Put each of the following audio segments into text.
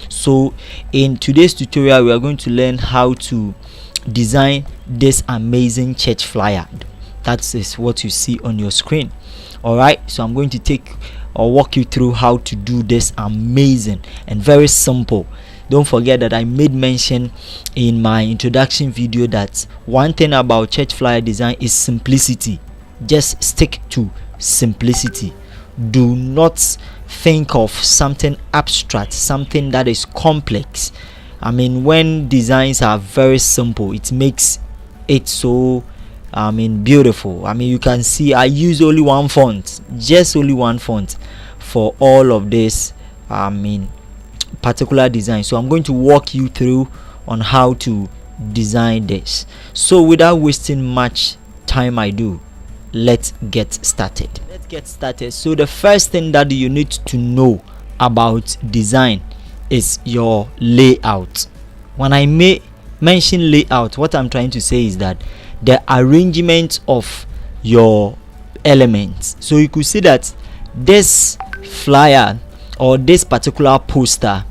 So in today's tutorial, we are going to learn how to design this amazing church flyer. That is what you see on your screen. Alright, so I'm going to take or walk you through how to do this amazing and very simple. Don't forget that I made mention in my introduction video that one thing about church flyer design is simplicity. Just stick to simplicity. Do not think of something abstract, something that is complex. I mean, when designs are very simple, it makes it so beautiful. I mean, you can see I use only one font, just only one font for all of this particular design. So I'm going to walk you through on how to design this. So without wasting much time let's get started. So the first thing that you need to know about design is your layout. When I mention layout, what I'm trying to say is that the arrangement of your elements. So you could see that this flyer or this particular poster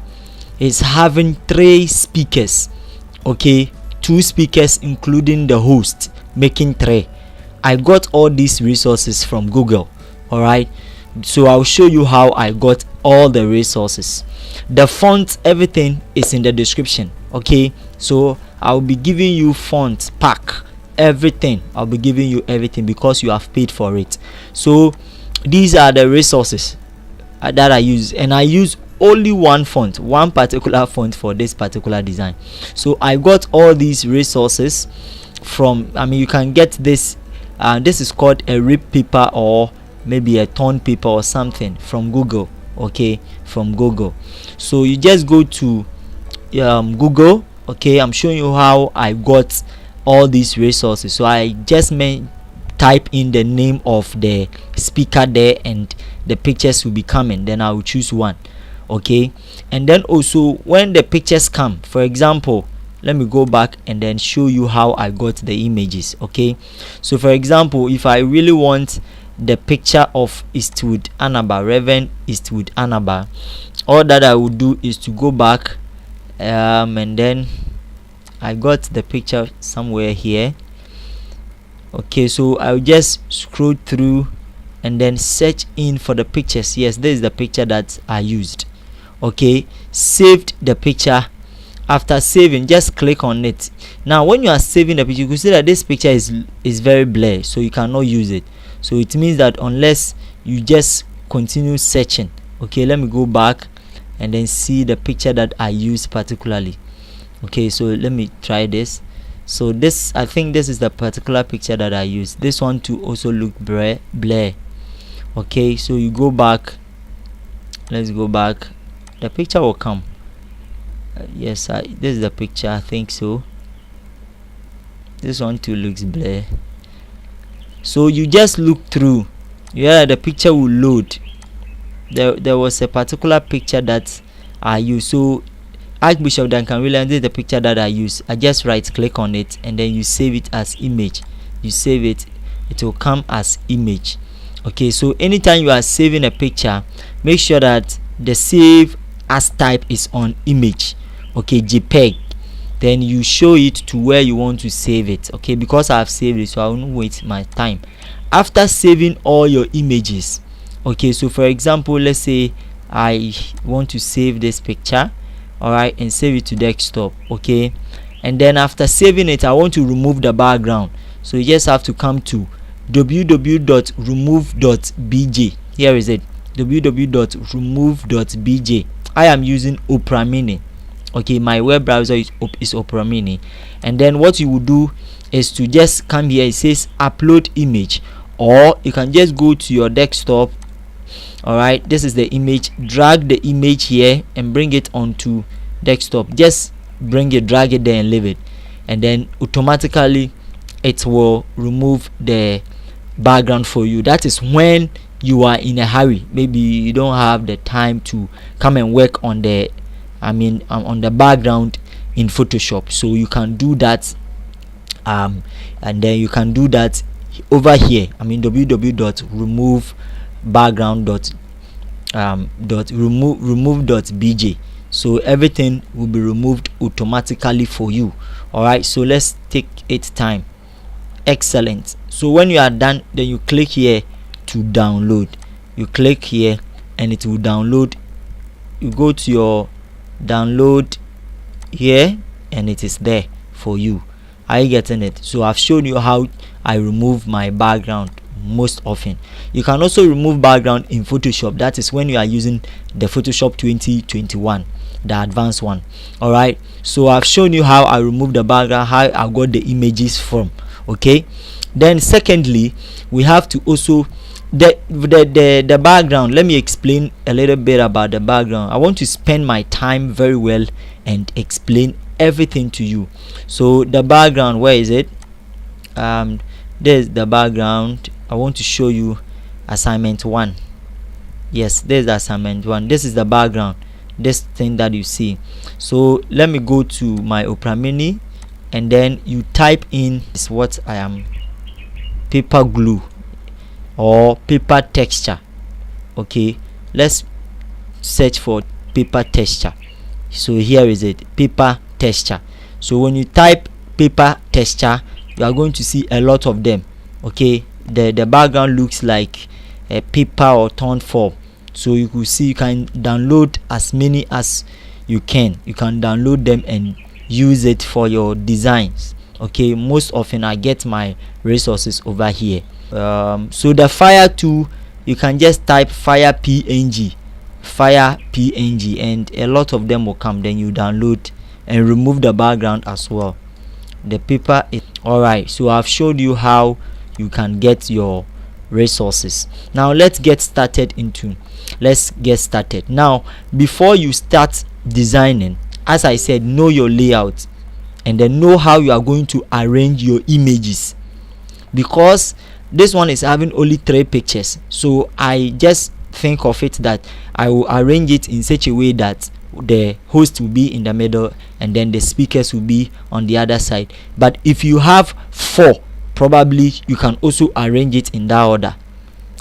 is having 3 speakers, okay, 2 speakers including the host, making 3. I got all these resources from Google. All right, so I'll show you how I got all the resources. The font, everything is in the description. Okay, so I'll be giving you font pack, everything. I'll be giving you everything because you have paid for it. So these are the resources that I use, and I use only one font, one particular font for this particular design. So I got all these resources from, you can get this this is called a rip paper or maybe a torn paper or something from Google. Okay, from Google. So you just go to Google. Okay, I'm showing you how I got all these resources. So I just type in the name of the speaker there and the pictures will be coming. Then I will choose one. Okay, and then also when the pictures come, for example, let me go back and then show you how I got the images. Okay, so for example, if I really want the picture of Eastwood Anaba, Reverend Eastwood Anaba, all that I would do is to go back and then I got the picture somewhere here. Okay, so I'll just scroll through and then search in for the pictures. Yes, this is the picture that I used. Okay, saved the picture. After saving, just click on it. Now when you are saving the picture, you can see that this picture is very blurry, so you cannot use it. So it means that unless you just continue searching. Okay, let me go back and then see the picture that I used particularly. Okay, so let me try this. So this, I think this is the particular picture that I used. This one too also look blur. Okay, so you go back. Let's go back. The picture will come. Yes, this is the picture. I think so. This one too looks blur. So you just look through. Yeah, the picture will load. There was a particular picture that I used. So Archbishop Duncan Williams, this is the picture that I use. I just right click on it and then you save it as image. You save it, it will come as image. Okay, so anytime you are saving a picture, make sure that the save as type is on image. Okay, JPEG. Then you show it to where you want to save it. Okay, because I have saved it, so I won't waste my time. After saving all your images, okay, so for example, let's say I want to save this picture, all right, and save it to desktop. Okay, and then after saving it, I want to remove the background. So you just have to come to www.remove.bj. Here is it, www.remove.bj. I am using Opera Mini. Okay, my web browser is Opera Mini. And then what you would do is to just come here. It says upload image, or you can just go to your desktop. All right, this is the image. Drag the image here and bring it onto desktop. Just bring it, drag it there and leave it, and then automatically it will remove the background for you. That is when you are in a hurry. Maybe you don't have the time to come and work on the on the background in Photoshop. So you can do that and then you can do that over here. www.remove.background.remove.bj. so everything will be removed automatically for you. All right, so let's take it time. Excellent. So when you are done, then you click here to download. You click here and it will download. You go to your download here and it is there for you. Are you getting it? So I've shown you how I remove my background most often. You can also remove background in Photoshop. That is when you are using the Photoshop 2021, the advanced one. All right, so I've shown you how I remove the background, how I got the images from. Okay, then secondly, we have to also the background. Let me explain a little bit about the background. I want to spend my time very well and explain everything to you. So the background, where is it? There's the background. I want to show you assignment 1. Yes, there's assignment 1. This is the background, this thing that you see. So let me go to my Opera Mini, and then you type in is what I am, paper glue or paper texture. Okay, let's search for paper texture. So here is it, paper texture. So when you type paper texture, you are going to see a lot of them. Okay, the background looks like a paper or torn form. So you could see you can download as many as you can download them and use it for your designs. Okay, most often I get my resources over here. So the fire tool, you can just type fire png, and a lot of them will come. Then you download and remove the background as well. The paper is all right. So I've showed you how you can get your resources. Now let's get started. Now before you start designing, as I said, know your layout and then know how you are going to arrange your images, because this one is having only 3 pictures. So I just think of it that I will arrange it in such a way that the host will be in the middle and then the speakers will be on the other side. But if you have 4, probably you can also arrange it in that order.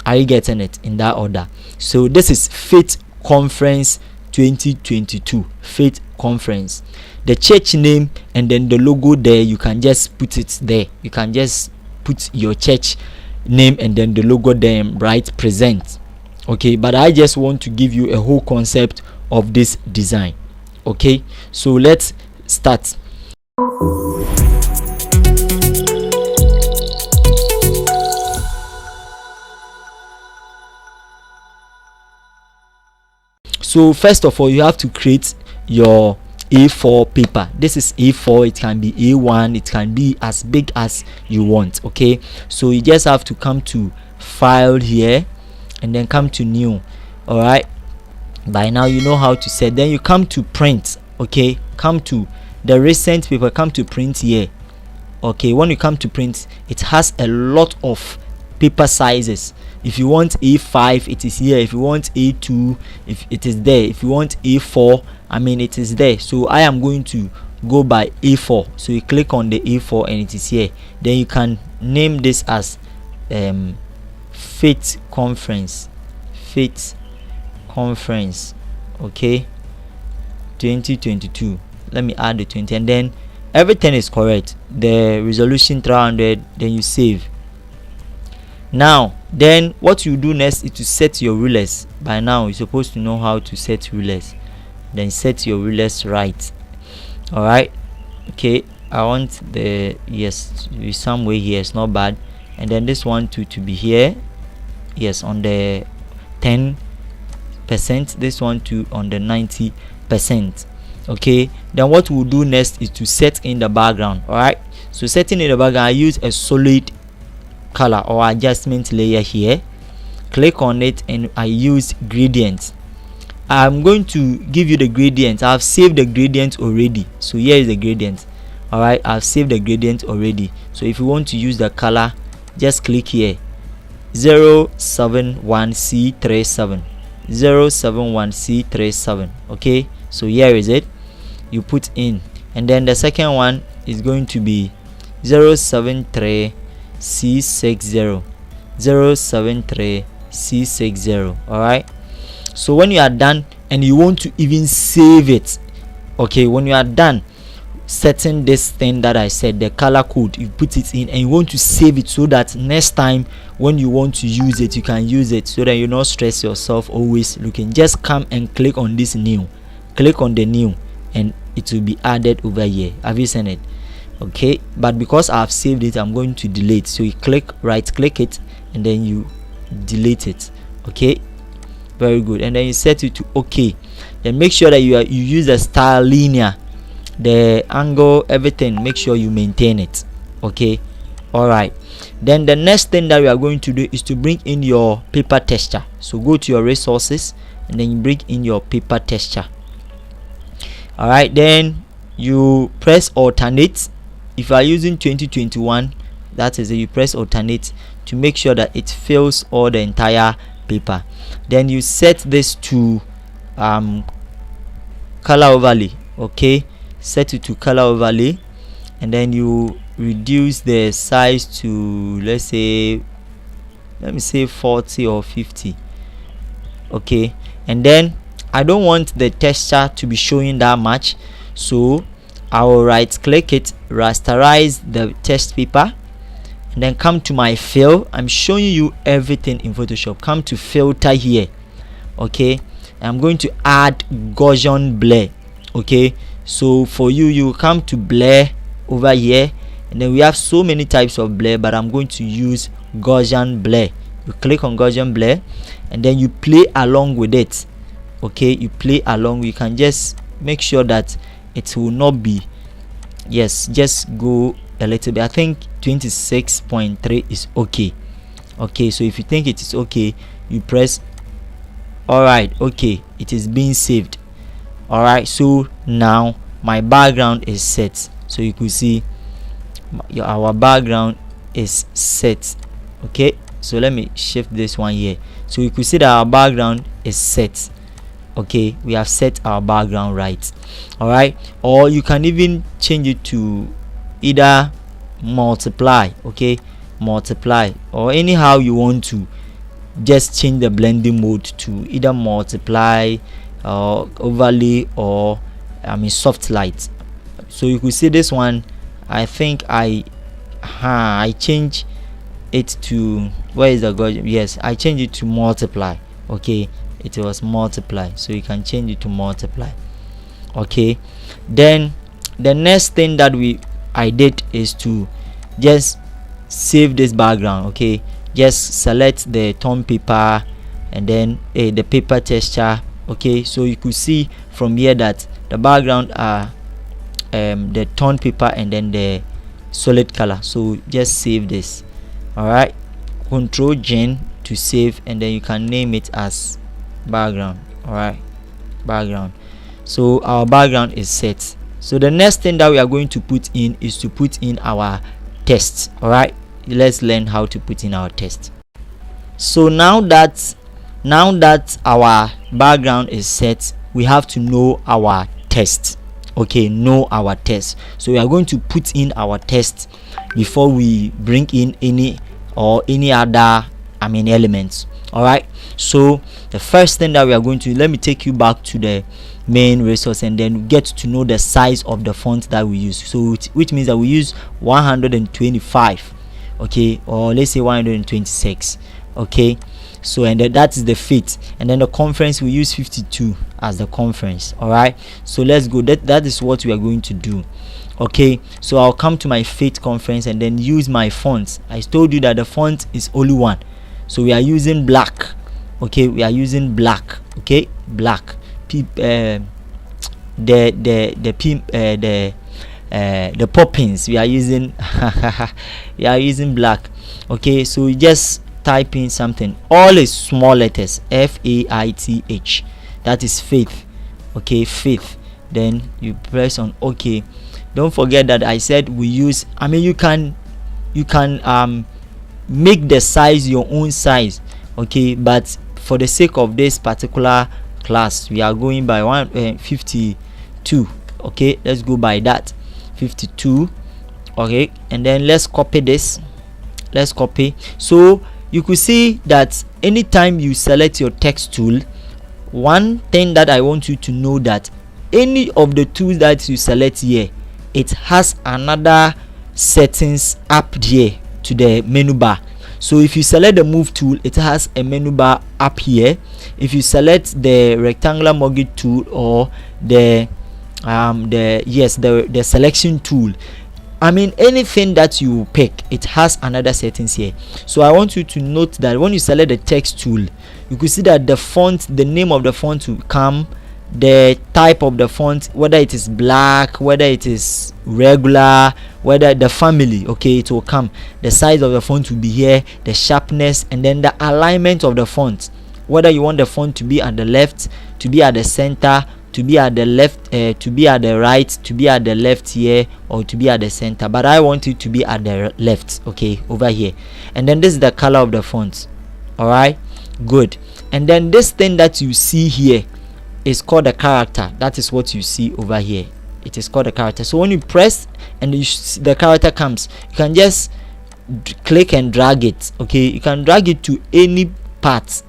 Are you getting it? In that order. So this is Faith Conference 2022, Faith Conference. The church name and then the logo there, you can just put it there. You can just put your church name and then the logo there and write present. Okay, but I just want to give you a whole concept of this design. Okay, so let's start. So first of all, you have to create your A4 paper. This is A4. It can be A1. It can be as big as you want. Okay, so you just have to come to file here and then come to new. All right, by now you know how to set. Then you come to print. Okay, come to the recent paper, come to print here. Okay, when you come to print, it has a lot of paper sizes. If you want A5, it is here. If you want A2, if it is there. If you want A4, I mean, it is there. So I am going to go by A4. So you click on the A4 and it is here. Then you can name this as Faith Conference. Faith Conference. Okay, 2022. Let me add the 20, and then everything is correct. The resolution 300. Then you save. Now then what you do next is to set your rulers. By now you're supposed to know how to set rulers. Then set your rulers right. All right, okay, I want the yes to be somewhere here. It's not bad. And then this one to be here, yes, on the 10%. This one to on the 90%. Okay, then what we'll do next is to set in the background. All right, so setting in the background, I use a solid color or adjustment layer here. Click on it and I use gradient. I'm going to give you the gradient. I've saved the gradient already. So here is the gradient. All right, I've saved the gradient already. So if you want to use the color, just click here, 071C37, 071C37. Okay, so here is it. You put in, and then the second one is going to be 073C60, 073C60. All right, so when you are done and you want to even save it. Okay, when you are done setting this thing that I said, the color code, you put it in and you want to save it so that next time when you want to use it, you can use it, so that you not stress yourself always looking. Just come and click on this new, click on the new, and it will be added over here. Have you seen it? Okay, but because I've saved it, I'm going to delete. So you right click it and then you delete it. Okay, very good. And then you set it to okay. Then make sure that you use the style linear, the angle, everything. Make sure you maintain it. Okay, all right. Then the next thing that we are going to do is to bring in your paper texture. So go to your resources and then you bring in your paper texture. All right, then you press alternate. If you are using 2021, that is it, you press alternate to make sure that it fills all the entire paper. Then you set this to color overlay. Okay, set it to color overlay, and then you reduce the size to, let me say 40 or 50. Okay, and then I don't want the texture to be showing that much, so I will right click it, rasterize the text paper, and then come to my fill. I'm showing you everything in Photoshop. Come to filter here. Okay, I'm going to add Gaussian blur. Okay, so for you come to blur over here, and then we have so many types of blur, but I'm going to use Gaussian blur. You click on Gaussian blur and then you play along with it. Okay, you play along. You can just make sure that it will not be, yes, just go a little bit. I think 26.3 is okay. Okay, so if you think it is okay, you press all right. Okay, it is being saved. All right, so now my background is set. So you could see our background is set. Okay, so let me shift this one here, so you could see that our background is set. Okay, we have set our background right. All right, or you can even change it to either multiply. Okay, multiply, or anyhow you want to. Just change the blending mode to either multiply, overlay, or soft light. So you could see this one, I think I change it to, where is the Gaussian? Yes, I change it to multiply. Okay, it was multiply, so you can change it to multiply. Okay, then the next thing that I did is to just save this background. Okay, just select the tone paper and then the paper texture. Okay, so you could see from here that the background are the tone paper and then the solid color. So just save this. All right, Control Gen to save, and then you can name it as background. All right, background. So our background is set. So the next thing that we are going to put in is to put in our text. All right, let's learn how to put in our text. So now that our background is set, we have to know our text. Okay, know our text. So we are going to put in our text before we bring in any other elements. All right, so the first thing that we are going to, let me take you back to the main resource and then get to know the size of the font that we use. So which means that we use 125. Okay, or let's say 126. Okay, so and that is the fit, and then the conference we use 52 as the conference. All right, so let's go. That is what we are going to do. Okay, so I'll come to my fit conference and then use my fonts. I told you that the font is only one, so we are using black. Okay, we are using black. Okay, black. The Poppins we are using we are using black. Okay, so you just type in something, all is small letters, FAITH, that is faith. Okay, faith. Then you press on OK. Don't forget that I said we use, you can make the size your own size. Okay, but for the sake of this particular class, we are going by 152. Okay, let's go by that, 52. Okay, and then let's copy this. Let's copy. So you could see that anytime you select your text tool, one thing that I want you to know, that any of the tools that you select here, it has another settings up here to the menu bar. So if you select the move tool, it has a menu bar up here. If you select the rectangular mortgage tool or the selection tool, I mean anything that you pick, it has another settings here. So I want you to note that when you select the text tool, you can see that the font, the name of the font will come, the type of the font, whether it is black, whether it is regular, whether the family, okay, it will come. The size of the font will be here, the sharpness, and then the alignment of the font, whether you want the font to be at the left, to be at the center, to be at the left, to be at the right, to be at the left here, or to be at the center. But I want it to be at the left, okay, over here. And then this is the color of the font. All right, good. And then this thing that you see here is called the character. That is what you see over here. It is called the character. So when you press and the character comes, you can just click and drag it. Okay, you can drag it to any part.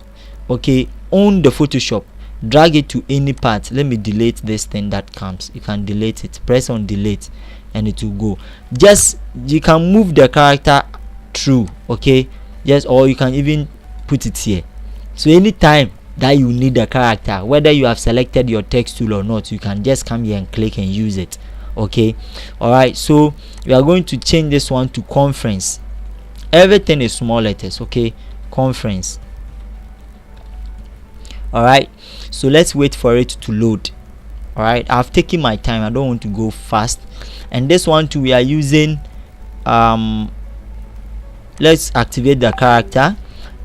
Okay, on the Photoshop, drag it to any part. Let me delete this thing that comes. You can delete it. Press on delete, and it will go. Just you can move the character through. Okay, yes, or you can even put it here. So anytime that you need the character, whether you have selected your text tool or not, you can just come here and click and use it. Okay, all right. So we are going to change this one to conference. Everything is small letters. Okay, conference. All right, so let's wait for it to load. All right, I've taken my time, I don't want to go fast. And this one too, we are using let's activate the character.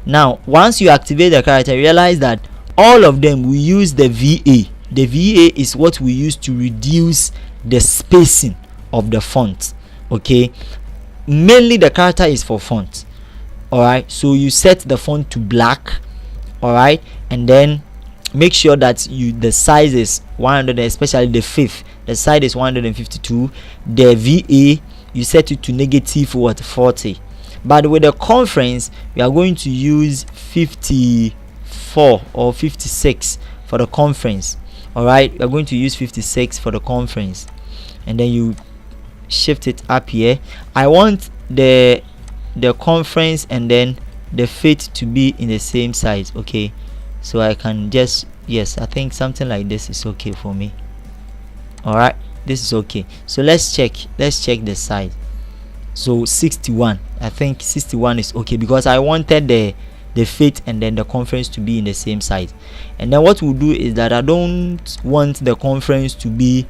Now once you activate the character, realize that all of them will use the VA. The VA is what we use to reduce the spacing of the font. Okay, mainly the character is for font. All right, so you set the font to black. All right, and then make sure that the size is 100, especially the fifth, the size is 152. The VA you set it to negative 40. But with the conference, we are going to use 54 or 56 for the conference. All right, we are going to use 56 for the conference, and then you shift it up here. I want the conference and then the fit to be in the same size. Okay, so I can just, yes, I think something like this is okay for me. All right, this is okay. So let's check the size. So 61, I think 61 is okay, because I wanted the fit and then the conference to be in the same size. And then what we'll do is that I don't want the conference to be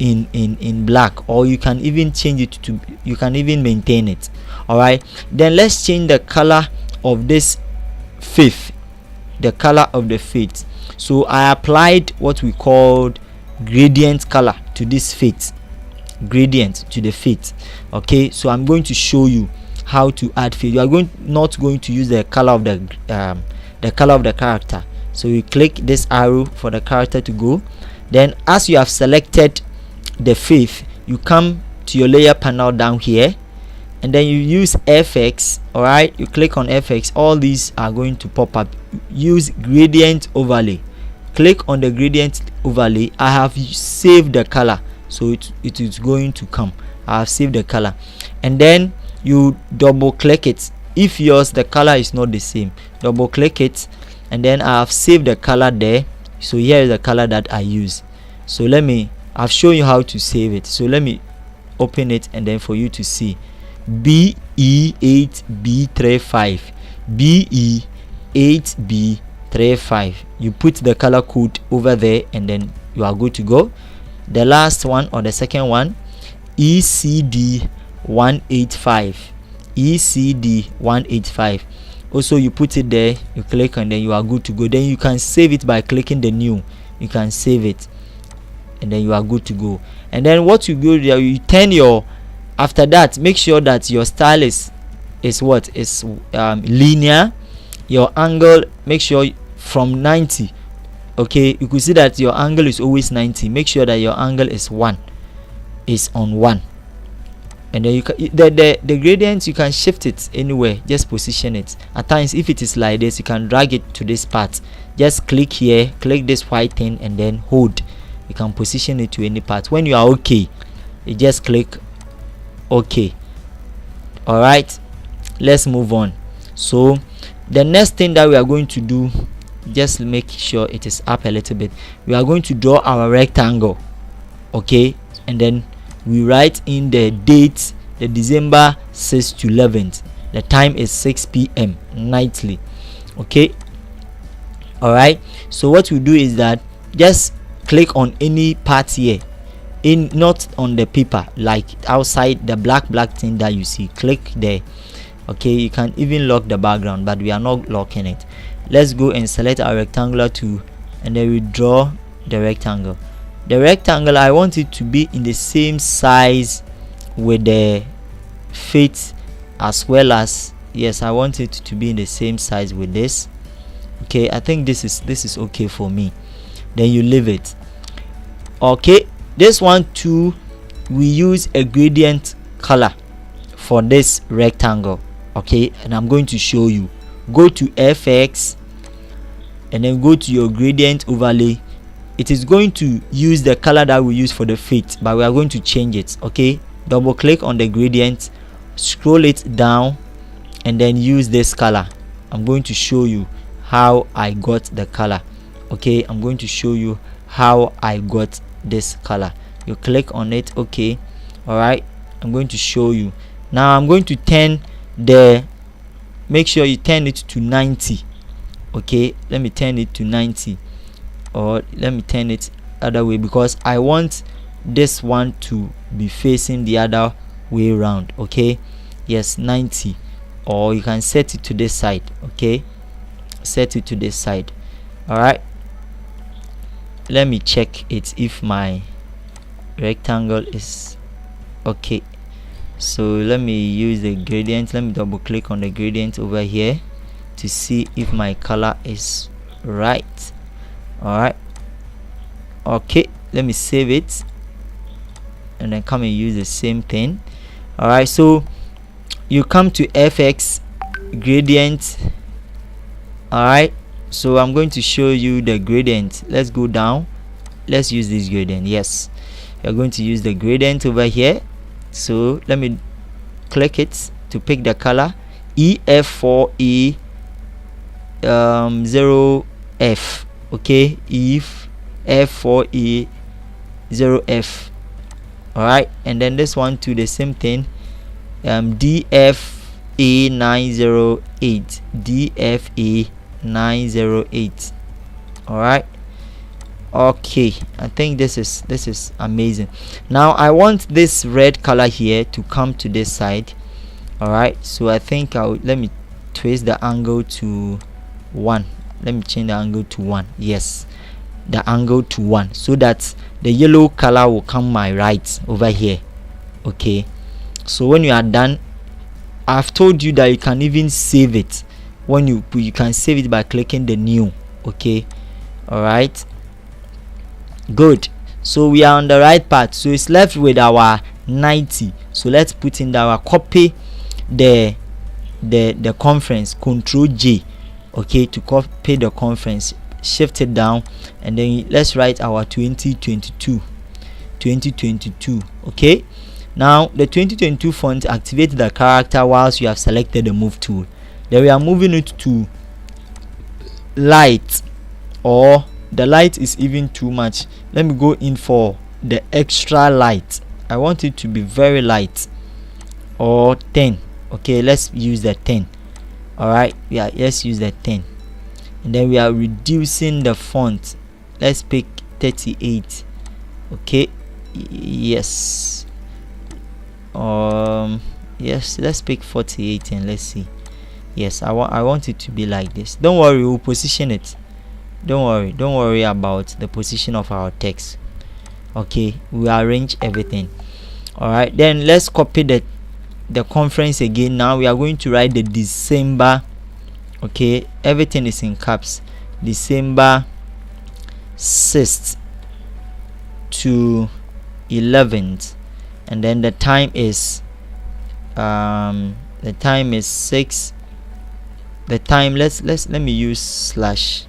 in black, or you can even change it to, you can even maintain it. All right, then let's change the color of this fifth, the color of the fifth. So I applied what we called gradient color to this fifth, gradient to the fifth. Okay, so I'm going to show you how to add fade. You are not going to use the color of the color of the character. So you click this arrow for the character to go. Then as you have selected the fifth, you come to your layer panel down here, and then you use FX. All right, you click on FX. All these are going to pop up. Use gradient overlay. Click on the gradient overlay. I have saved the color, so it is going to come. I have saved the color, and then you double click it. If yours the color is not the same, double click it, and then I have saved the color there. So here is the color that I use. So I've shown you how to save it. So let me open it, and then for you to see BE8B35, BE8B35. You put the color code over there, and then you are good to go. The last one, or the second one, ECD185, ECD185. Also you put it there, you click, and then you are good to go. Then you can save it by clicking the new. You can save it, and then you are good to go. And then what you do there, you turn your, after that, make sure that your style is linear. Your angle, make sure from 90. Okay, you could see that your angle is always 90. Make sure that your angle is on 1. and then you can the gradient, you can shift it anywhere, just position it. At times if it is like this, you can drag it to this part, just click here, click this white thing and then hold. You can position it to any part. When you are okay, you just click okay. All right, let's move on. So the next thing that we are going to do, just make sure it is up a little bit. We are going to draw our rectangle, okay, and then we write in the date, the December 6th to 11th. The time is 6 p.m. nightly, okay. All right, so what we do is that just click on any part here, not on the paper, like outside the black thing that you see, click there. Okay, you can even lock the background, but we are not locking it. Let's go and select our rectangular tool, and then we draw the rectangle. The rectangle, I want it to be in the same size with the feet, as well as, yes, I want it to be in the same size with this. Okay, I think this is okay for me. Then you leave it. Okay, this one too, we use a gradient color for this rectangle. Okay, and I'm going to show you. Go to FX and then go to your gradient overlay. It is going to use the color that we use for the feet, but we are going to change it. Okay, double click on the gradient, scroll it down, and then use this color. I'm going to show you how I got the color. Okay, I'm going to show you how I got this color. You click on it. Okay, all right, I'm going to show you now. I'm going to turn make sure you turn it to 90. Okay, let me turn it to 90, or let me turn it other way, because I want this one to be facing the other way around. Okay, yes, 90, or you can set it to this side. Okay, set it to this side. All right, let me check it if my rectangle is okay. So let me use the gradient. Let me double click on the gradient over here to see if my color is right. All right, okay, let me save it and then come and use the same thing. All right, so you come to FX, gradient. All right, so I'm going to show you the gradient. Let's go down, let's use this gradient. Yes, you're going to use the gradient over here. So let me click it to pick the color, EF4E 0F. okay, if F4E 0F. all right, and then this one to the same thing, DFA 908, DFA 908. all right, okay, I think this is amazing. Now I want this red color here to come to this side. all right, so I think let me twist the angle to 1. Let me change the angle to 1. Yes, the angle to 1, so that the yellow color will come my right over here. Okay, so when you are done, I've told you that you can even save it. When you can save it by clicking the new. Okay, all right, good. So we are on the right path, so it's left with our 90. So let's put in our copy the conference, Control J. okay, to copy the conference, shift it down, and then let's write our 2022. Okay, now the 2022 font, activate the character whilst you have selected the move tool. Then we are moving it to light, or the light is even too much. Let me go in for the extra light. I want it to be very light, or 10. okay, let's use the 10. all right, yeah, let's use the 10. And then we are reducing the font. Let's pick 38. okay, yes, yes, let's pick 48 and let's see. Yes, I want it to be like this. Don't worry, we'll position it. Don't worry about the position of our text. Okay, we arrange everything. all right, then let's copy the conference again. Now we are going to write the December. okay, everything is in caps. December 6th to 11th, and then the time is the time is 6. The time, let me use slash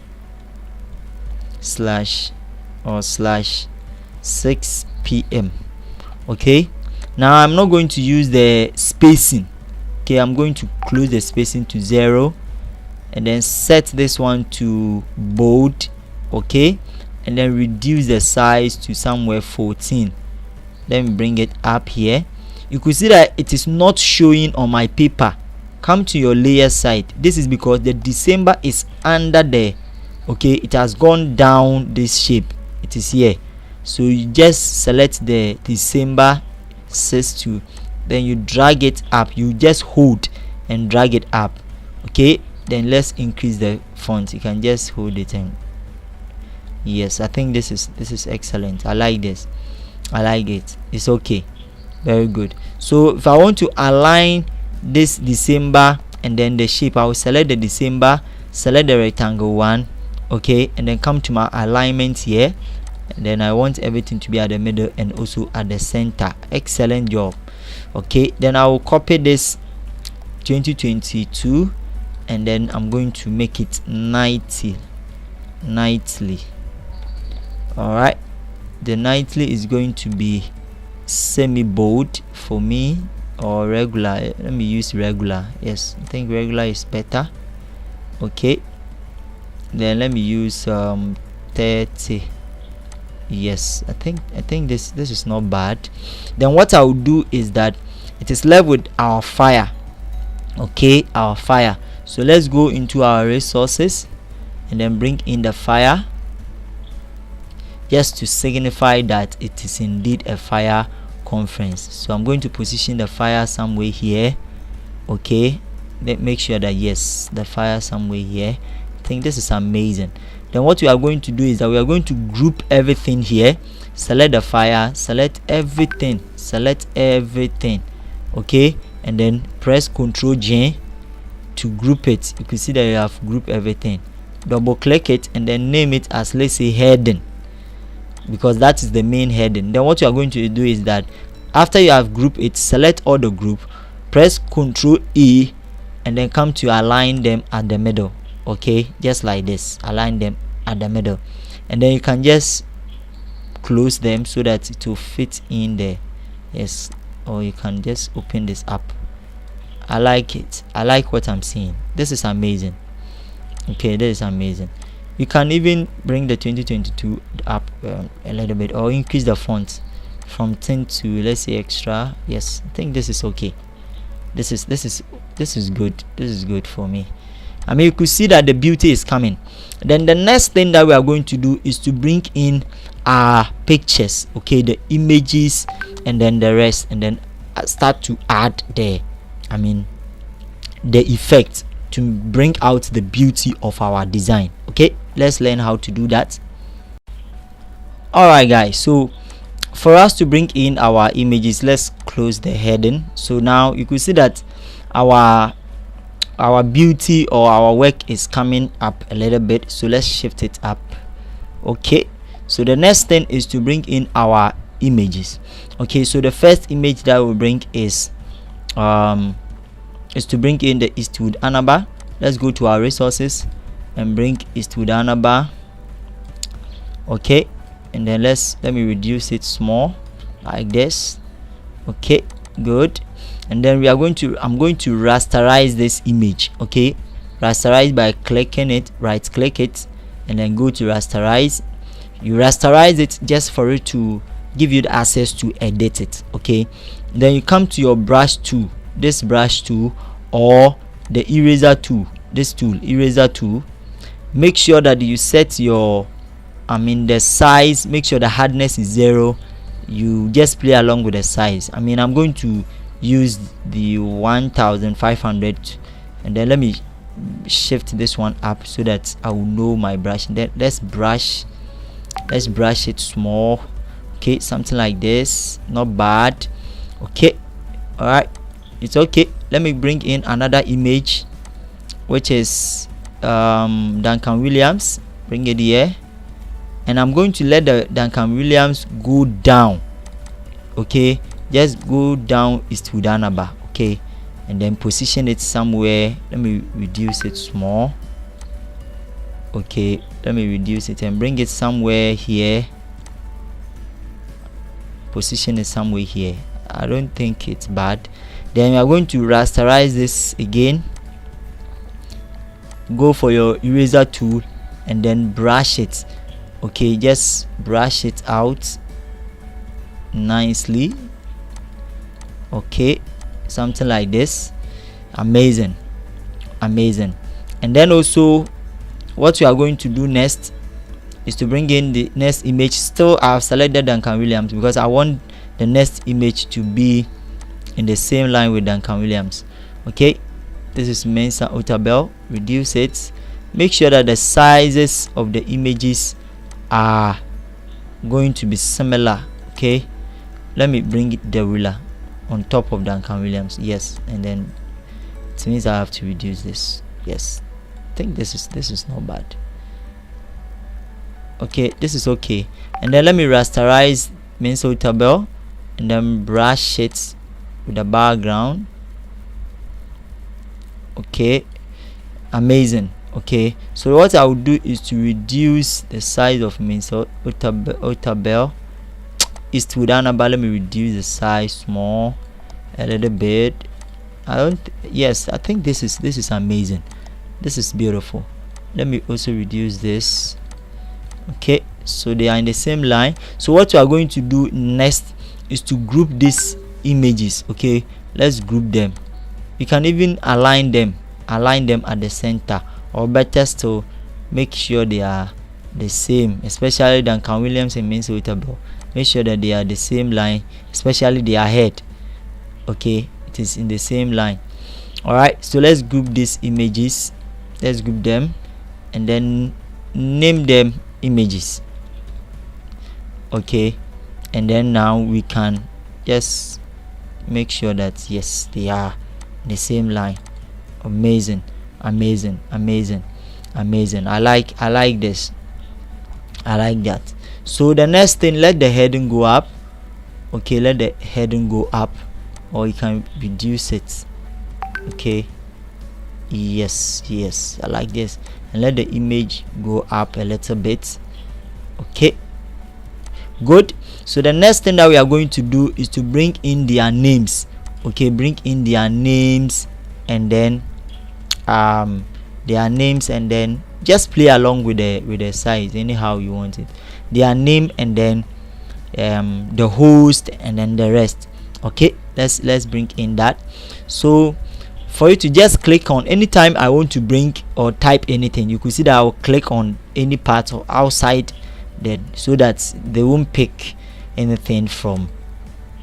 6 p.m. okay. Now I'm not going to use the spacing. Okay, I'm going to close the spacing to 0 and then set this one to bold, okay, and then reduce the size to somewhere 14. Let me bring it up here. You could see that it is not showing on my paper. Come to your layer side. This is because the December is under there, okay. It has gone down this shape. It is here, so you just select the December 6.2, then you drag it up. You just hold and drag it up, okay. Then let's increase the font. You can just hold it and yes, I think this is excellent. I like this. I like it. It's okay. Very good. So if I want to align this December and then the shape, I will select the December, select the rectangle one, okay, and then come to my alignment here, and then I want everything to be at the middle and also at the center. Excellent job. Okay, then I will copy this 2022 and then I'm going to make it nightly. All right, the nightly is going to be semi bold for me, or regular. Let me use regular. Yes, I think regular is better. Okay, then let me use 30. Yes, I think this is not bad. Then what I will do is that it is left with our fire. Okay, our fire. So let's go into our resources and then bring in the fire, just to signify that it is indeed a fire conference. So I'm going to position the fire somewhere here. Okay, let make sure that yes, the fire somewhere here. I think this is amazing. Then what we are going to do is that we are going to group everything here. Select the fire, select everything, okay, and then press Ctrl J to group it. You can see that you have grouped everything. Double click it and then name it as, let's say, heading, because that is the main heading. Then what you are going to do is that after you have grouped it, select all the group, press Ctrl E and then come to align them at the middle. Okay, just like this, align them at the middle, and then you can just close them so that it will fit in there. Yes, or you can just open this up. I like it. I like what I'm seeing. This is amazing. Okay, this is amazing. You can even bring the 2022 up a little bit, or increase the font from 10 to, let's say, extra. Yes, I think this is okay. This is good. This is good for me. I mean, you could see that the beauty is coming. Then the next thing that we are going to do is to bring in our pictures, okay, the images and then the rest, and then start to add the effect to bring out the beauty of our design. Okay, let's learn how to do that. All right, guys, so for us to bring in our images, let's close the heading. So now you can see that our beauty or our work is coming up a little bit, so let's shift it up. Okay, so the next thing is to bring in our images. Okay, so the first image that we'll bring is to bring in the Eastwood Anabar. Let's go to our resources and bring Eastwood Anabar. Okay, and then let me reduce it small like this. Okay, good. And then I'm going to rasterize this image. Okay, rasterize by clicking it, right click it, and then go to rasterize. You rasterize it just for it to give you the access to edit it. Okay, then you come to your brush tool, this brush tool, or the eraser tool, this tool, eraser tool. Make sure that you set your the size, make sure the hardness is 0. You just play along with the size. I'm going to use the 1500, and then let me shift this one up so that I will know my brush. And then let's brush it small. Okay, something like this, not bad. Okay, all right, it's okay. Let me bring in another image, which is Duncan Williams. Bring it here, and I'm going to let the Duncan Williams go down. Okay, just go down Eastwood Anabar. okay, and then position it somewhere. Let me reduce it small. Okay, let me reduce it and bring it somewhere here. Position it somewhere here. I don't think it's bad. Then we are going to rasterize this again. Go for your eraser tool and then brush it. Okay, just brush it out nicely. Okay, something like this. Amazing. And then also what we are going to do next is to bring in the next image. Still, I've selected Duncan Williams because I want the next image to be in the same line with Duncan Williams. Okay, this is Mensah Otabil. Reduce it. Make sure that the sizes of the images are going to be similar. Okay, let me bring it the ruler on top of Duncan Williams. Yes, and then it means I have to reduce this. Yes, I think this is not bad. Okay, this is okay. And then let me rasterize Mensah Otabil and then brush it with the background. Okay, amazing. Okay, so what I will do is to reduce the size of Mensah Otabil. Eastwood Anaba, let me reduce the size small a little bit. Yes, I think this is amazing. This is beautiful. Let me also reduce this. Okay, so they are in the same line. So what we are going to do next is to group these images. Okay, let's group them. You can even align them at the center, or better still, make sure they are the same, especially Duncan Williams and Mensah Otabil. Make sure that they are the same line, especially their head. Okay, it is in the same line. All right, so let's group these images. Let's group them and then name them images. Okay, and then now we can just make sure that yes, they are in the same line. Amazing. I like this. I like that. So the next thing, let the heading go up. Okay, let the heading go up, or you can reduce it. Okay, yes, I like this. And let the image go up a little bit. Okay, good. So the next thing that we are going to do is to bring in their names. Okay, bring in their names, and then just play along with the size anyhow you want it. Their name, and then the host, and then the rest. Okay, let's bring in that. So for you to just click on anytime I want to bring or type anything, you could see that I will click on any part or outside that, so that they won't pick anything from.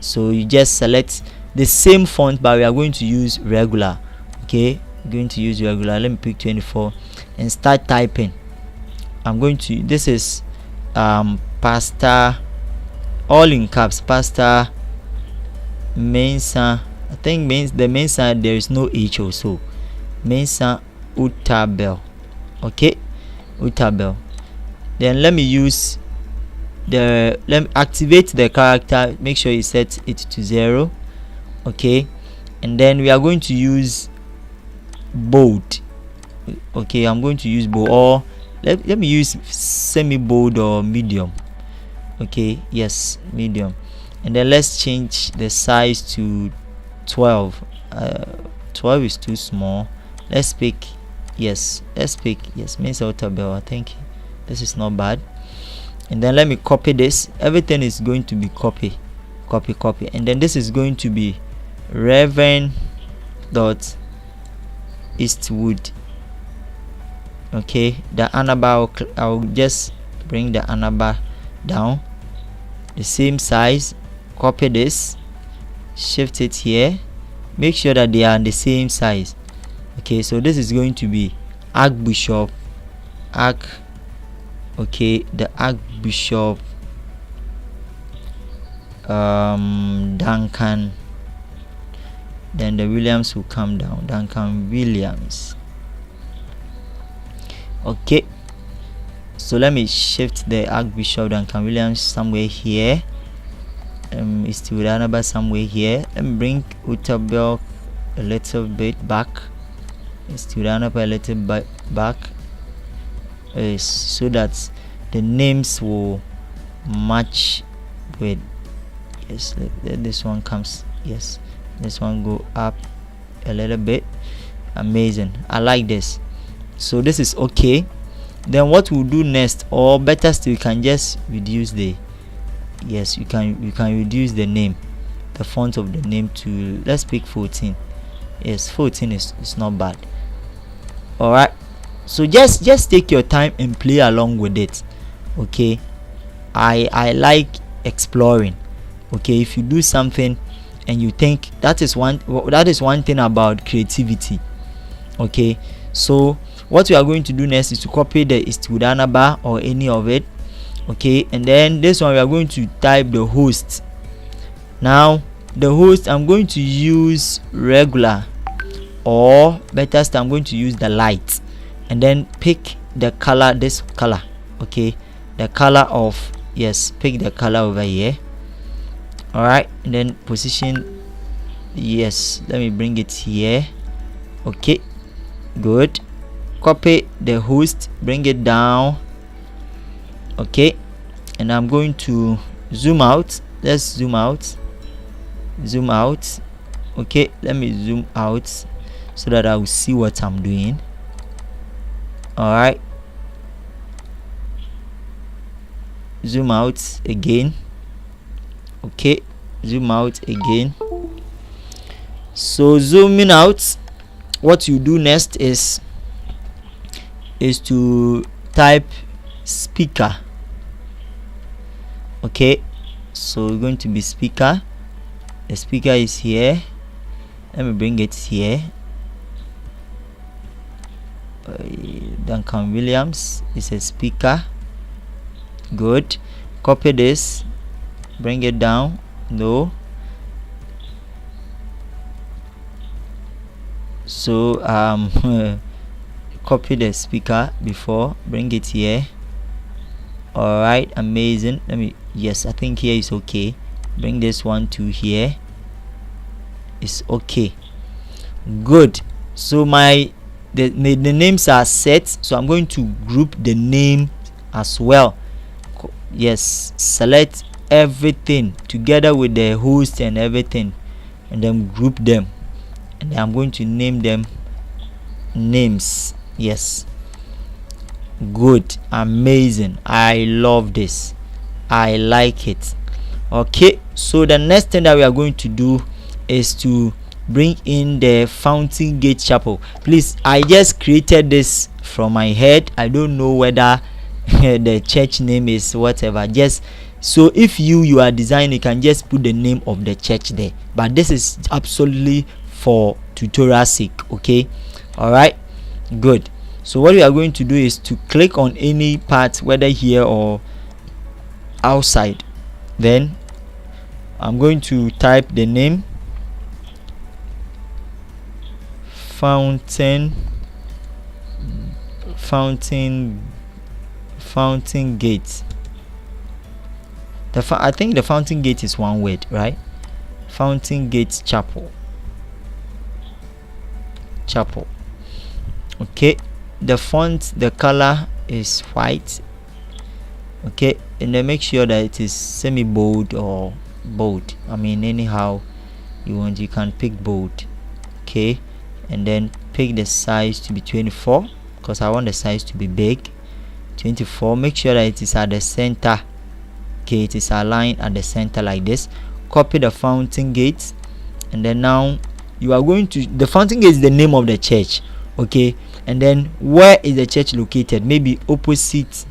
So you just select the same font, but we are going to use regular. Okay, going to use regular. Let me pick 24 and start typing. This is Pastor, all in caps, Pastor Mensah. I think the Mensah, there is no H also. Mensah Otabil. Okay, Otabil. Then let me activate the character. Make sure you set it to 0. Okay, and then we are going to use bold. Okay, I'm going to use bold, or let me use semi bold or medium. Okay, yes, medium. And then let's change the size to 12. 12 is too small. Let's pick Mensah Otabil. I think this is not bad. And then let me copy this. Everything is going to be copy, and then this is going to be Reverend.Eastwood. Okay, the Anaba, I'll just bring the Anaba down the same size. Copy this, shift it here, make sure that they are the same size. Okay, so this is going to be Archbishop okay, the Archbishop Duncan, then the Williams will come down, Duncan Williams. Okay, so let me shift the Archbishop Duncan Williams somewhere here. It's to Anaba somewhere here. Let me bring Otabil a little bit back. Student a little bit back, so that the names will match with. Yes, this one comes. Yes, this one go up a little bit. Amazing, I like this. So this is okay. Then what we'll do next, or better still, you can just reduce the, yes, you can reduce the name, the font of the name to, let's pick 14. Yes, 14 is not bad. All right, so just take your time and play along with it. Okay, I like exploring. Okay, if you do something and you think that is one thing about creativity. Okay, so what we are going to do next is to copy the Istudana bar or any of it. Okay, and then this one we are going to type the host. Now the host, I'm going to use regular, or better still, I'm going to use the light, and then pick the color, this color. Okay, the color of, yes, pick the color over here. All right, and then position, yes, let me bring it here. Okay, good. Copy the host, bring it down. Okay, and I'm going to zoom out. Let's zoom out. Okay, let me zoom out so that I will see what I'm doing. All right, zoom out again. Okay, zoom out again. So zooming out, what you do next is to type speaker. Okay, so we're going to be speaker. The speaker is here. Let me bring it here. Duncan Williams is a speaker. Good. Copy this, bring it down. No, so copy the speaker before, bring it here. All right, amazing. Let me, yes, I think here is okay. Bring this one to here. It's okay. Good. So the names are set, so I'm going to group the name as well. Yes, select everything together with the host and everything, and then group them, and then I'm going to name them names. Yes, good, amazing, I love this, I like it. Okay, so the next thing that we are going to do is to bring in the Fountain Gate Chapel. Please, I just created this from my head. I don't know whether the church name is whatever. Just so if you are designing, you can just put the name of the church there, but this is absolutely for tutorial sake. Okay, all right, good. So what we are going to do is to click on any part, whether here or outside. Then I'm going to type the name Fountain Gate. I think the Fountain Gate is one word, right? Fountain Gate Chapel. Okay, the font, the color is white. Okay, and then make sure that it is semi bold or bold. I mean, anyhow you want, you can pick bold. Okay, and then pick the size to be 24 because I want the size to be big. 24. Make sure that it is at the center. Okay, it is aligned at the center like this. Copy the Fountain Gate, and then now you are going to, the Fountain Gate is the name of the church. Okay, and then where is the church located? Maybe opposite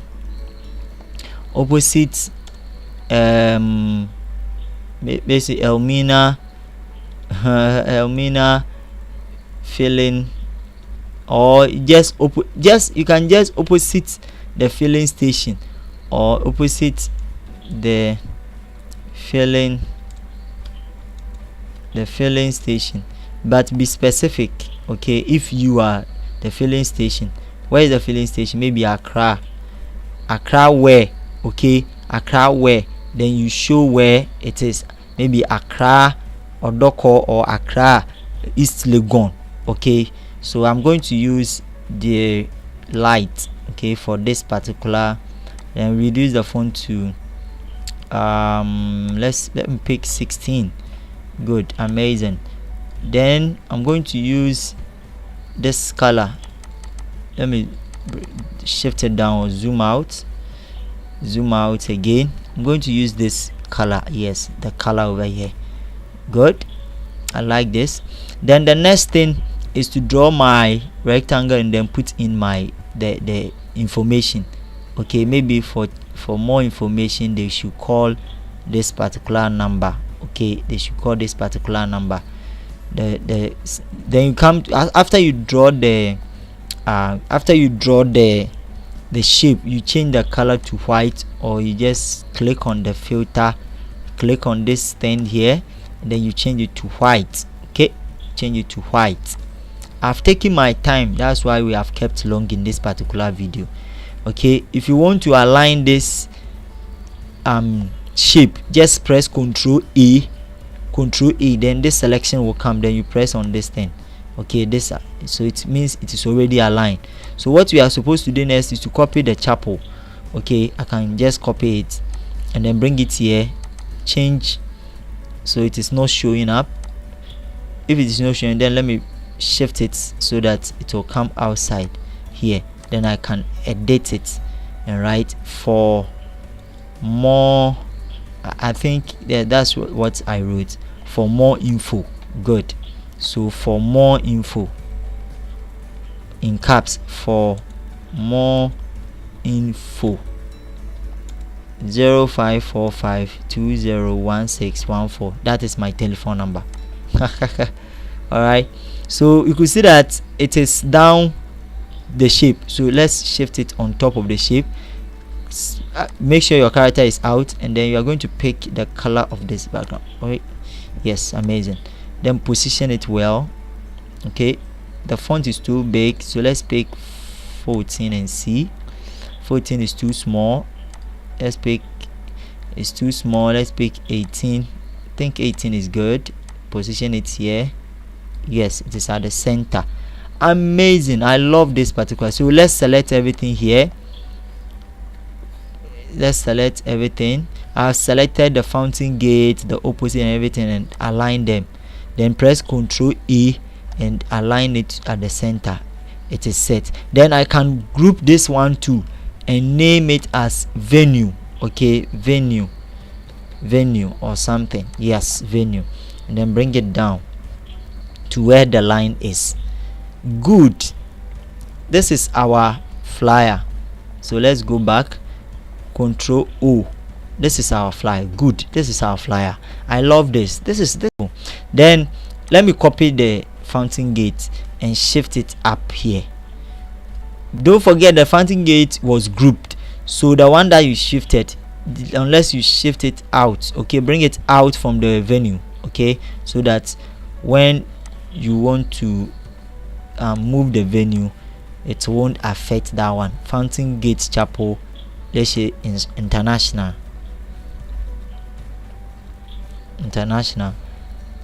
basically Elmina filling, or just you can just opposite the filling station, or opposite the filling station, but be specific. Okay, if you are the filling station, where is the filling station? Maybe Accra where? Okay, Accra where? Then you show where it is. Maybe Accra or Doko or Accra East Legon. Okay, so I'm going to use the light, okay, for this particular, and reduce the font to let me pick 16. Good, amazing. Then I'm going to use this color. Let me shift it down, zoom out again. I'm going to use this color. Yes, the color over here. Good, I like this. Then the next thing is to draw my rectangle and then put in my the information. Okay, maybe for more information they should call this particular number. Okay, they should call this particular number. Then you come to, after you draw the shape, you change the color to white, or you just click on the filter, click on this thing here, and then you change it to white. Okay, change it to white. I've taken my time, that's why we have kept long in this particular video. Okay, if you want to align this shape, just press Ctrl A, then this selection will come, then you press on this thing. Okay, this so it means it is already aligned. So what we are supposed to do next is to copy the chapel. Okay, I can just copy it and then bring it here, change so it is not showing up. If it is not showing, then let me shift it so that it will come outside here. Then I can edit it and write for more. I think that's what I wrote, for more info. Good, so for more info in caps, for more info 0545201614. that is my telephone number. All right, so you could see that it is down the shape, so let's shift it on top of the shape. Make sure your character is out, and then you are going to pick the color of this background. Okay, yes, amazing. Then position it well. Okay, the font is too big, so let's pick 14 and see. 14 is too small. Let's pick, it's too small, let's pick 18. I think 18 is good. Position it here. Yes, it is at the center. Amazing, I love this particular. So let's select everything here. Let's select everything. I've selected the fountain gate, the opposite, and everything, and align them. Then press Ctrl E and align it at the center. It is set. Then I can group this one too and name it as venue. Okay, venue or something. Yes, venue, and then bring it down to where the line is. Good, this is our flyer. So let's go back, Ctrl O. This is our flyer. Good, this is our flyer. I love this. This is this. Then let me copy the fountain gate and shift it up here. Don't forget the fountain gate was grouped, so the one that you shifted, unless you shift it out, okay, bring it out from the venue. Okay, so that when you want to move the venue, it won't affect that one. Fountain Gate Chapel, let's say international.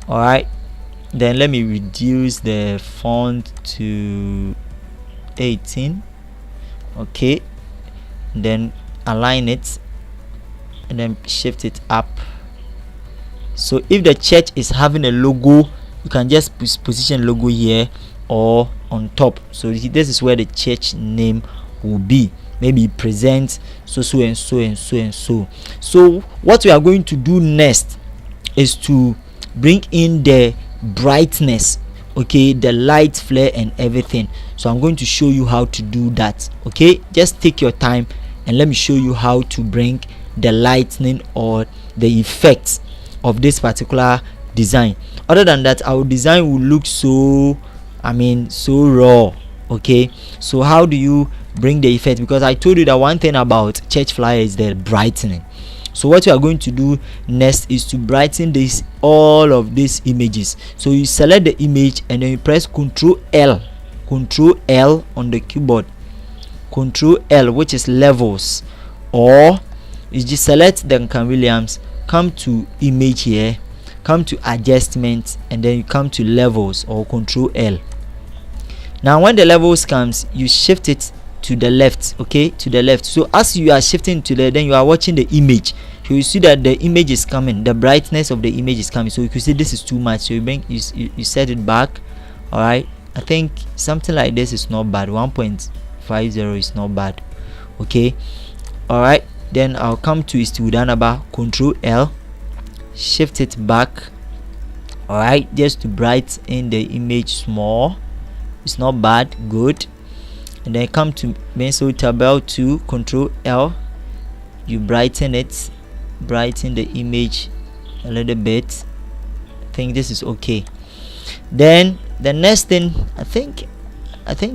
All right, then let me reduce the font to 18. Okay, then align it and then shift it up. So if the church is having a logo, you can just position logo here or on top. So this is where the church name will be. Maybe present so and so and so and so. So what we are going to do next is to bring in the brightness, okay, the light flare and everything. So I'm going to show you how to do that. Okay, just take your time and let me show you how to bring the lightning or the effects of this particular design. Other than that, our design will look so raw. Okay, so how do you bring the effect? Because I told you that one thing about church flyer is the brightening. So what you are going to do next is to brighten this, all of these images. So you select the image and then you press Ctrl L on the keyboard, Ctrl L, which is levels, or you just select Duncan Williams, come to image here, come to adjustment, and then you come to levels, or Control L. Now when the levels comes, you shift it to the left, okay, to the left. So as you are shifting to the, then you are watching the image. So you see that the image is coming, the brightness of the image is coming. So you can see this is too much, so you set it back. All right, I think something like this is not bad. 1.50 is not bad. Okay, all right, then I'll come to Studio bar, Control L, shift it back. All right, just to brighten the image small. It's not bad, good. And then come to Pencil Tabel 2, Control L, you brighten it, brighten the image a little bit. I think this is okay. Then the next thing, I think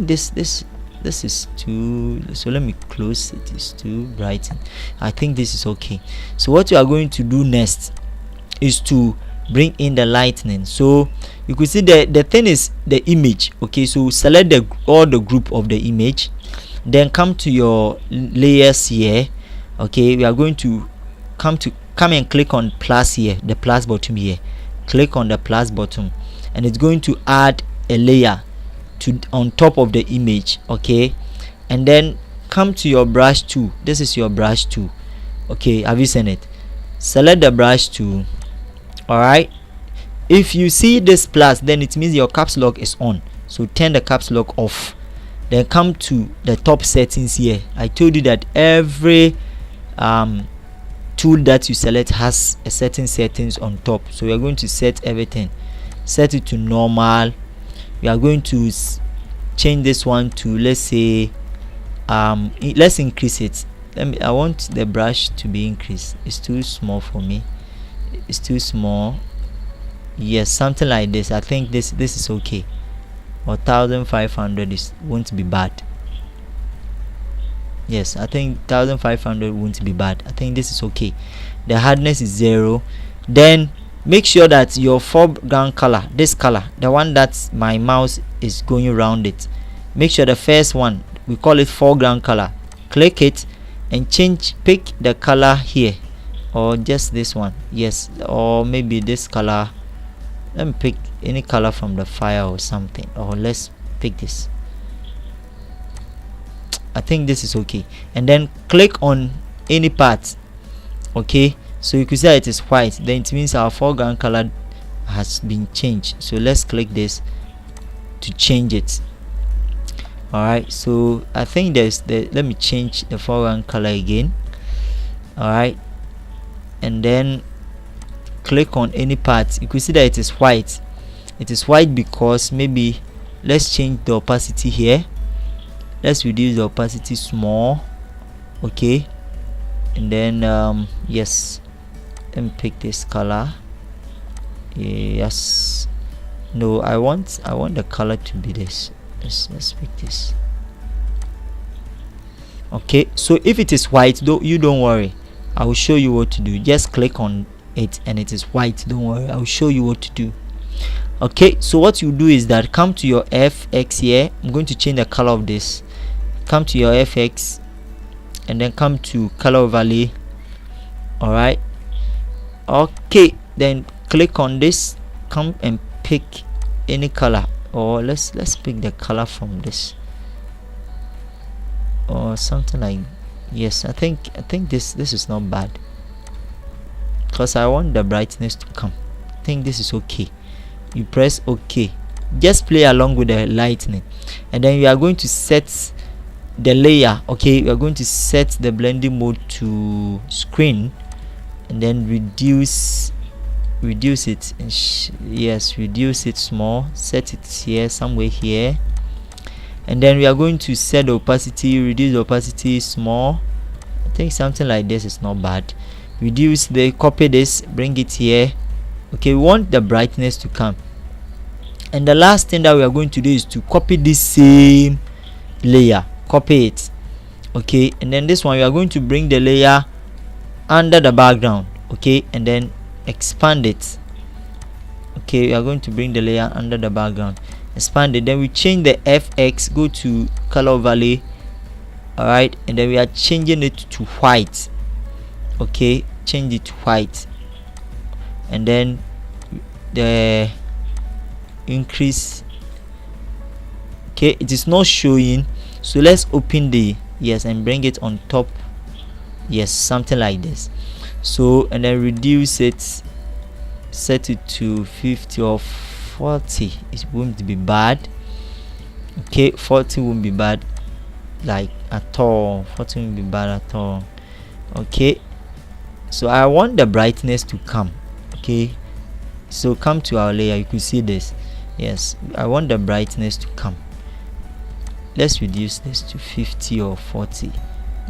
this is too, so let me close it. It's too brighten. I think this is okay. So what you are going to do next is to bring in the lightning. So you could see the thing is the image. Okay, so select all the group of the image, then come to your layers here. Okay, we are going to come and click on plus here, the plus button here. Click on the plus button, and it's going to add a layer to on top of the image. Okay, and then come to your brush tool. This is your brush tool. Okay, have you seen it? Select the brush tool. All right, if you see this plus, then it means your caps lock is on, so turn the caps lock off. Then come to the top settings here. I told you that every tool that you select has a certain settings on top, so we are going to set everything, set it to normal. We are going to change this one to, let's say, let's increase it. I want the brush to be increased. It's too small for me. It's too small. Yes, something like this. I think this is okay. Or 1500 won't be bad. Yes, I think 1500 won't be bad. I think this is okay. The hardness is 0. Then make sure that your foreground color, this color, the one that my mouse is going around it, make sure the first one, we call it foreground color. Click it and pick the color here, or just this one. Yes, or maybe this color. Let me pick any color from the fire or something, or let's pick this. I think this is okay. And then click on any part. Okay, so you can see it is white, then it means our foreground color has been changed. So let's click this to change it. All right, so I think let me change the foreground color again. All right, and then click on any part. You can see that it is white. It is white because maybe, let's change the opacity here. Let's reduce the opacity small. Okay, and then yes, let me pick this color. Yes, no, I want the color to be this. Let's pick this. Okay, so if it is white, you don't worry, I will show you what to do. Just click on it and it is white, don't worry, I'll show you what to do. Okay, so what you do is that come to your FX here. I'm going to change the color of this. Come to your FX and then come to color overlay. All right, okay, then click on this, come and pick any color, or let's pick the color from this, or something like, yes, I think this is not bad, because I want the brightness to come. I think this is okay. You press OK, just play along with the lightning, and then you are going to set the layer. Okay, you are going to set the blending mode to screen, and then reduce it, and yes, reduce it small, set it here, somewhere here, and then we are going to set the opacity, reduce the opacity small. I think something like this is not bad. Copy this, bring it here. Okay, we want the brightness to come, and the last thing that we are going to do is to copy this same layer. Copy it. Okay, and then this one we are going to bring the layer under the background. Okay, and then expand it. Okay, we are going to bring the layer under the background, expand it. Then we change the FX, go to color overlay. All right, and then we are changing it to white. Okay, change it to white, and then the increase. Okay, it is not showing, so let's open the yes and bring it on top. Yes, something like this. So and then reduce it, set it to 50 or 40. It won't be bad. Okay, 40 won't be bad like at all. 40 won't be bad at all. Okay, so I want the brightness to come. Okay, so come to our layer, you could see this. Yes, I want the brightness to come. Let's reduce this to 50 or 40,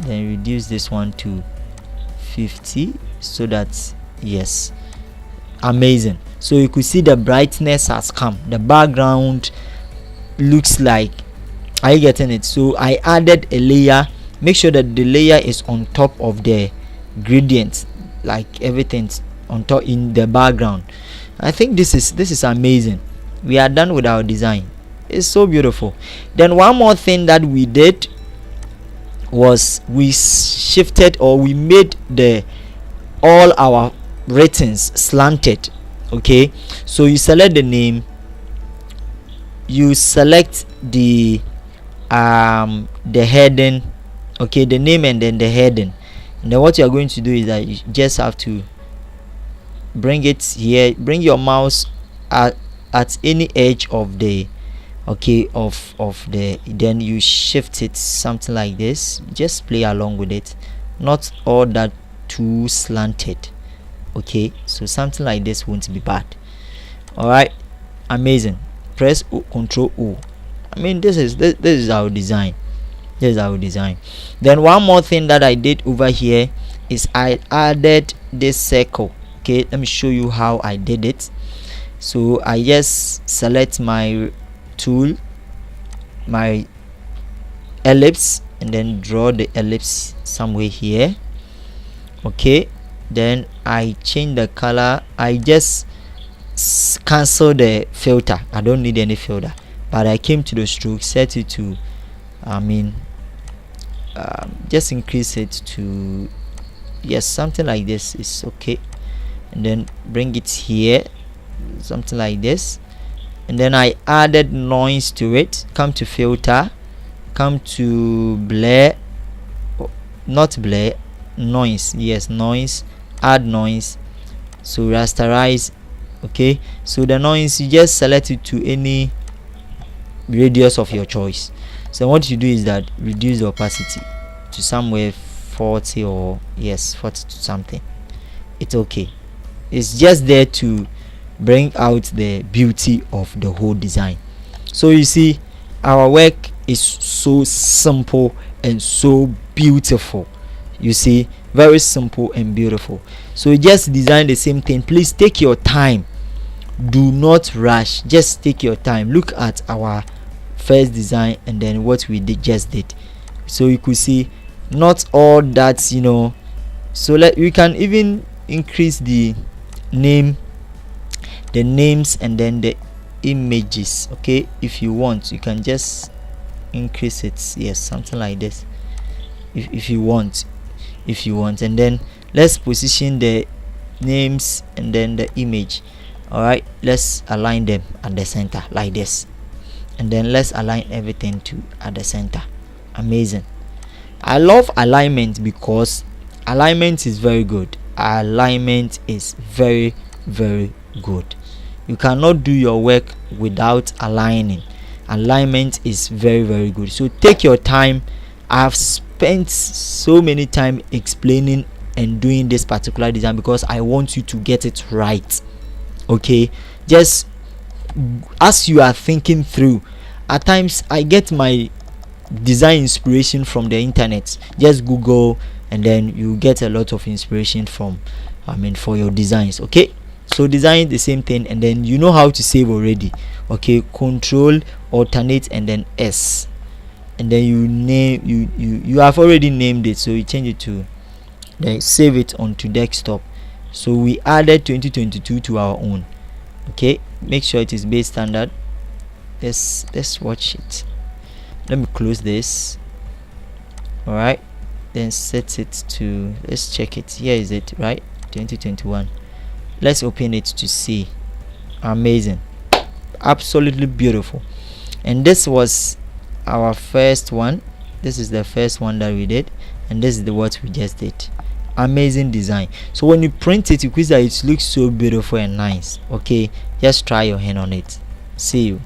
then reduce this one to 50, so that yes, amazing. So you could see the brightness has come, the background looks like, are you getting it? So I added a layer. Make sure that the layer is on top of the gradient, like everything's on top in the background. I think this is amazing. We are done with our design. It's so beautiful. Then one more thing that we did was we shifted, or we made the all our ratings slanted. Okay, so you select the name, you select the heading, okay, the name and then the heading, and then what you are going to do is that you just have to bring it here, bring your mouse at any edge of the okay of the, then you shift it something like this. Just play along with it, not all that too slanted. Okay, so something like this won't be bad. All right, amazing. Press Ctrl O. I mean, this is our design. This is our design. Then one more thing that I did over here is I added this circle. Okay, let me show you how I did it. So I just select my tool, my ellipse, and then draw the ellipse somewhere here. Okay, then I change the color. I just cancel the filter. I don't need any filter, but I came to the stroke, set it to just increase it to yes, something like this is okay, and then bring it here, something like this, and then I added noise to it. Come to filter, come to blur, not blur, noise. Yes, noise, add noise. So rasterize. Okay, so the noise, you just select it to any radius of your choice. So what you do is that reduce the opacity to somewhere 40, or yes, 40 to something. It's okay, it's just there to bring out the beauty of the whole design. So you see, our work is so simple and so beautiful. You see, very simple and beautiful. So you just design the same thing. Please take your time, do not rush, just take your time. Look at our first design and then what we just did. So you could see not all that, you know. So we can even increase the names and then the images. Okay, if you want, you can just increase it. Yes, something like this, if you want, and then let's position the names and then the image. All right, let's align them at the center like this, and then let's align everything to at the center. Amazing. I love alignment because alignment is very good. Alignment is very, very good. You cannot do your work without aligning. Alignment is very, very good. So take your time. I've spent so many time explaining and doing this particular design because I want you to get it right. Okay, just as you are thinking through, at times I get my design inspiration from the internet. Just Google and then you get a lot of inspiration from for your designs. Okay, so design the same thing, and then you know how to save already. Okay, Control Alternate and then S, and then you name, you have already named it, so you change it to, then save it onto desktop. So we added 2022 to our own. Okay, make sure it is base standard. Let's watch it. Let me close this. All right, then set it to, let's check it. Here is it, right? 2021. Let's open it to see. Amazing, absolutely beautiful. And this was our first one. This is the first one that we did, and this is the what we just did. Amazing design. So when you print it, you see that it looks so beautiful and nice. Okay, just try your hand on it. See you.